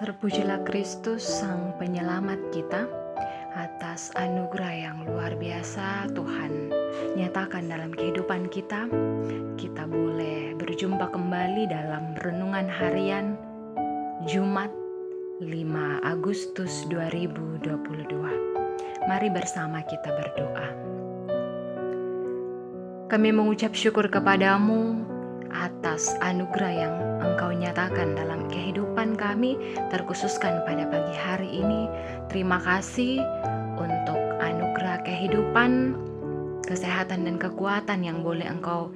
Terpujilah Kristus, Sang Penyelamat kita, atas anugerah yang luar biasa Tuhan nyatakan dalam kehidupan kita. Kita boleh berjumpa kembali dalam renungan harian Jumat 5 Agustus 2022. Mari bersama kita berdoa. Kami mengucap syukur kepadamu atas anugerah yang Engkau nyatakan dalam kehidupan kami, terkhususkan pada pagi hari ini. Terima kasih untuk anugerah kehidupan, kesehatan dan kekuatan yang boleh Engkau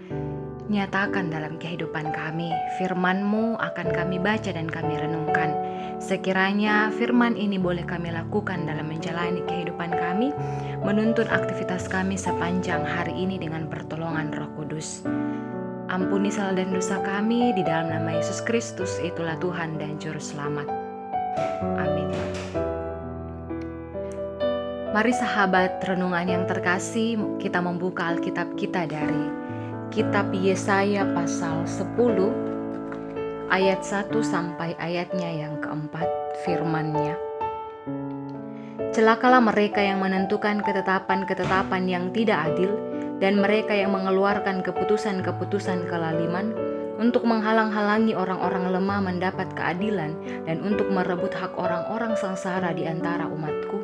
nyatakan dalam kehidupan kami. Firman-Mu akan kami baca dan kami renungkan. Sekiranya firman ini boleh kami lakukan dalam menjalani kehidupan kami, menuntun aktivitas kami sepanjang hari ini dengan pertolongan Roh Kudus. Ampuni salah dan dosa kami di dalam nama Yesus Kristus, itulah Tuhan dan Juru Selamat. Amin. Mari sahabat renungan yang terkasih, kita membuka Alkitab kita dari Kitab Yesaya pasal 10 ayat 1 sampai ayatnya yang keempat. Firman-Nya, celakalah mereka yang menentukan ketetapan-ketetapan yang tidak adil, dan mereka yang mengeluarkan keputusan-keputusan kelaliman untuk menghalang-halangi orang-orang lemah mendapat keadilan dan untuk merebut hak orang-orang sengsara di antara umatku,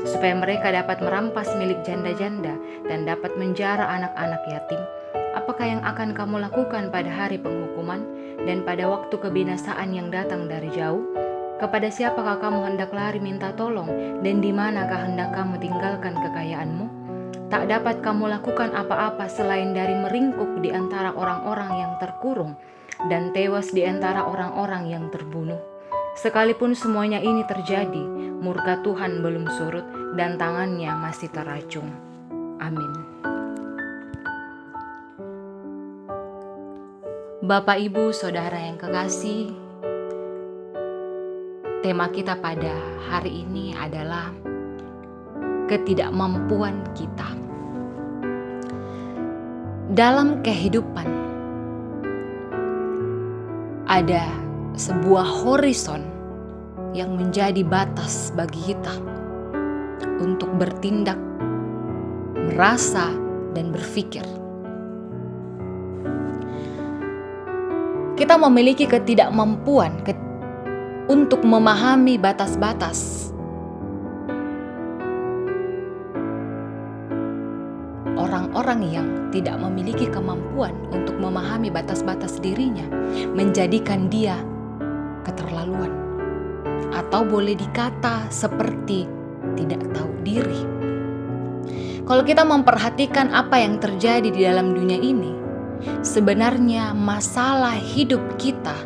supaya mereka dapat merampas milik janda-janda dan dapat menjara anak-anak yatim. Apakah yang akan kamu lakukan pada hari penghukuman dan pada waktu kebinasaan yang datang dari jauh? Kepada siapakah kamu hendak lari minta tolong, dan di manakah hendak kamu tinggalkan kekayaanmu? Tak dapat kamu lakukan apa-apa selain dari meringkuk di antara orang-orang yang terkurung dan tewas di antara orang-orang yang terbunuh. Sekalipun semuanya ini terjadi, murka Tuhan belum surut dan tangannya masih teracung. Amin. Bapak, Ibu, Saudara yang kekasih, tema kita pada hari ini adalah ketidakmampuan kita. Dalam kehidupan ada sebuah horizon yang menjadi batas bagi kita untuk bertindak, merasa, dan berpikir. Kita memiliki ketidakmampuan untuk memahami batas-batas orang-orang yang tidak memiliki kemampuan untuk memahami batas-batas dirinya, menjadikan dia keterlaluan, atau boleh dikata seperti tidak tahu diri. Kalau kita memperhatikan apa yang terjadi di dalam dunia ini, sebenarnya masalah hidup kita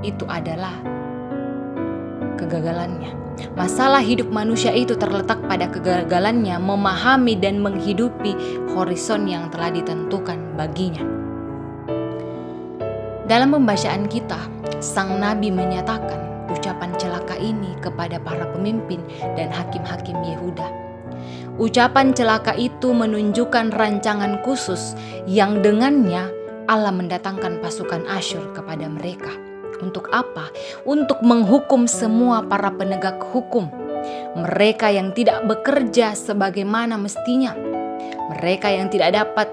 itu adalah kegagalannya. Masalah hidup manusia itu terletak pada kegagalannya memahami dan menghidupi horizon yang telah ditentukan baginya. Dalam pembacaan kita, sang nabi menyatakan ucapan celaka ini kepada para pemimpin dan hakim-hakim Yehuda. Ucapan celaka itu menunjukkan rancangan khusus yang dengannya Allah mendatangkan pasukan Asyur kepada mereka. Untuk apa? Untuk menghukum semua para penegak hukum, mereka yang tidak bekerja sebagaimana mestinya, mereka yang tidak dapat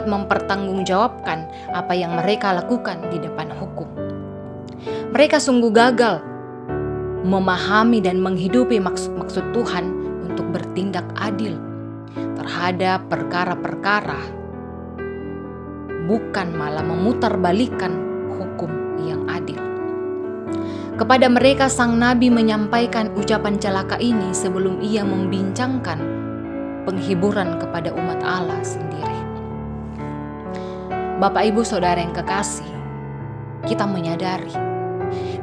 mempertanggungjawabkan apa yang mereka lakukan di depan hukum. Mereka sungguh gagal memahami dan menghidupi maksud Tuhan untuk bertindak adil terhadap perkara-perkara, bukan malah memutarbalikkan hukum yang adil. Kepada mereka sang nabi menyampaikan ucapan celaka ini sebelum ia membincangkan penghiburan kepada umat Allah sendiri. Bapak, Ibu, Saudara yang kekasih, kita menyadari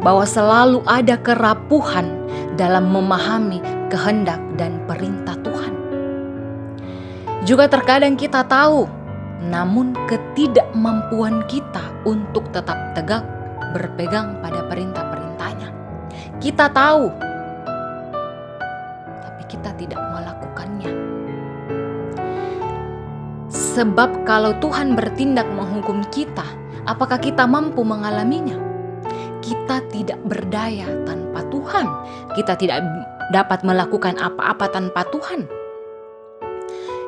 bahwa selalu ada kerapuhan dalam memahami kehendak dan perintah Tuhan. Juga terkadang kita tahu, namun ketidakmampuan kita untuk tetap tegak berpegang pada perintah-perintahnya. Kita tahu, tapi kita tidak melakukannya. Sebab kalau Tuhan bertindak menghukum kita, Apakah kita mampu mengalaminya? Kita tidak berdaya tanpa Tuhan. Kita tidak dapat melakukan apa-apa tanpa Tuhan.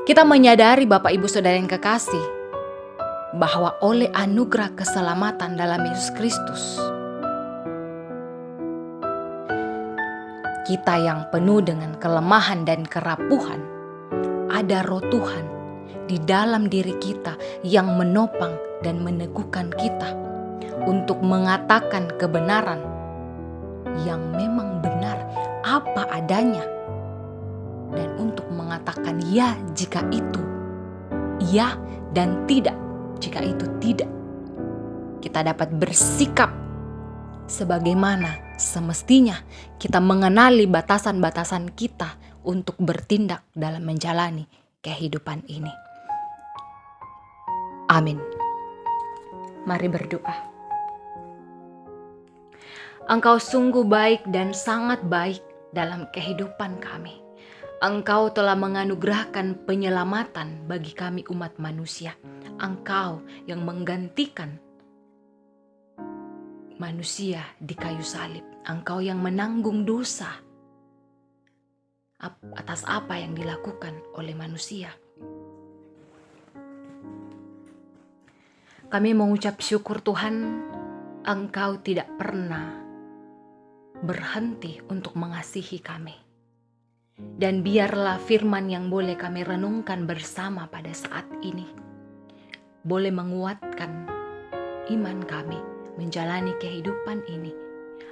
Kita menyadari Bapak Ibu Saudara yang kekasih, bahwa oleh anugerah keselamatan dalam Yesus Kristus, kita yang penuh dengan kelemahan dan kerapuhan, ada Roh Tuhan di dalam diri kita yang menopang dan meneguhkan kita untuk mengatakan kebenaran yang memang benar apa adanya, dan untuk mengatakan ya jika itu ya, dan tidak jika itu tidak. Kita dapat bersikap sebagaimana semestinya kita mengenali batasan-batasan kita untuk bertindak dalam menjalani kehidupan ini. Amin. Mari berdoa. Engkau sungguh baik dan sangat baik dalam kehidupan kami. Engkau telah menganugerahkan penyelamatan bagi kami umat manusia. Engkau yang menggantikan manusia di kayu salib. Engkau yang menanggung dosa atas apa yang dilakukan oleh manusia. Kami mengucap syukur Tuhan, Engkau tidak pernah berhenti untuk mengasihi kami. Dan biarlah firman yang boleh kami renungkan bersama pada saat ini boleh menguatkan iman kami menjalani kehidupan ini,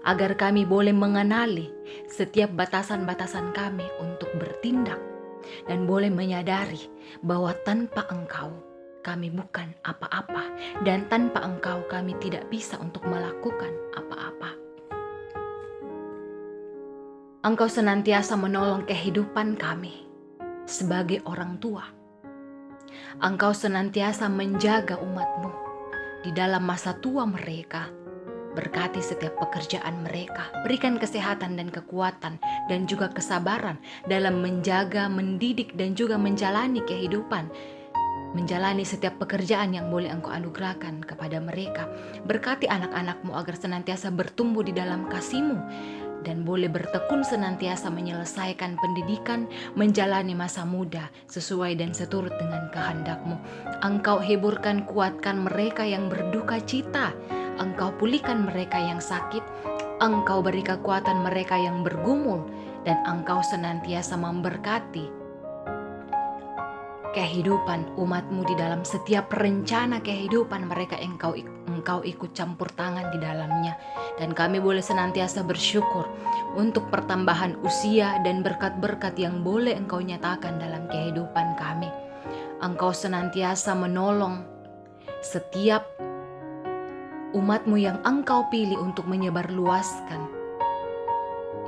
agar kami boleh mengenali setiap batasan-batasan kami untuk bertindak, dan boleh menyadari bahwa tanpa Engkau kami bukan apa-apa, dan tanpa Engkau kami tidak bisa untuk melakukan apa-apa. Engkau senantiasa menolong kehidupan kami sebagai orang tua. Engkau senantiasa menjaga umat-Mu di dalam masa tua mereka. Berkati setiap pekerjaan mereka, berikan kesehatan dan kekuatan dan juga kesabaran dalam menjaga, mendidik dan juga menjalani kehidupan. Menjalani setiap pekerjaan yang boleh Engkau anugerahkan kepada mereka. Berkati anak-anak-Mu agar senantiasa bertumbuh di dalam kasih-Mu dan boleh bertekun senantiasa menyelesaikan pendidikan, menjalani masa muda sesuai dan seturut dengan kehendak-Mu. Engkau hiburkan, kuatkan mereka yang berduka cita. Engkau pulihkan mereka yang sakit. Engkau beri kekuatan mereka yang bergumul, dan Engkau senantiasa memberkati kehidupan umat-Mu di dalam setiap rencana kehidupan mereka. Engkau ikut campur tangan di dalamnya. Dan kami boleh senantiasa bersyukur untuk pertambahan usia dan berkat-berkat yang boleh Engkau nyatakan dalam kehidupan kami. Engkau senantiasa menolong setiap umat-Mu yang Engkau pilih untuk menyebarluaskan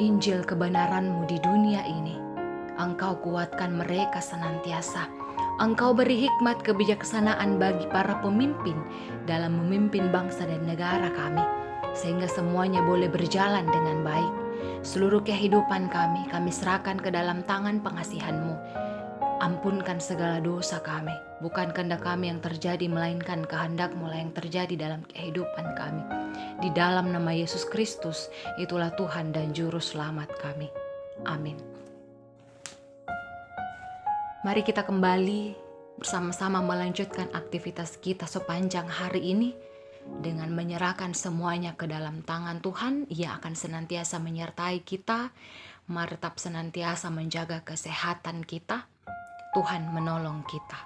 Injil kebenaran-Mu di dunia ini. Engkau kuatkan mereka senantiasa. Engkau beri hikmat kebijaksanaan bagi para pemimpin dalam memimpin bangsa dan negara kami, sehingga semuanya boleh berjalan dengan baik. Seluruh kehidupan kami serahkan ke dalam tangan pengasihan-Mu. Ampunkan segala dosa kami. Bukan kehendak kami yang terjadi, melainkan kehendak-Mu lah yang terjadi dalam kehidupan kami. Di dalam nama Yesus Kristus, itulah Tuhan dan Juru Selamat kami. Amin. Mari kita kembali bersama-sama melanjutkan aktivitas kita sepanjang hari ini dengan menyerahkan semuanya ke dalam tangan Tuhan. Ia akan senantiasa menyertai kita. Mari tetap senantiasa menjaga kesehatan kita. Tuhan menolong kita.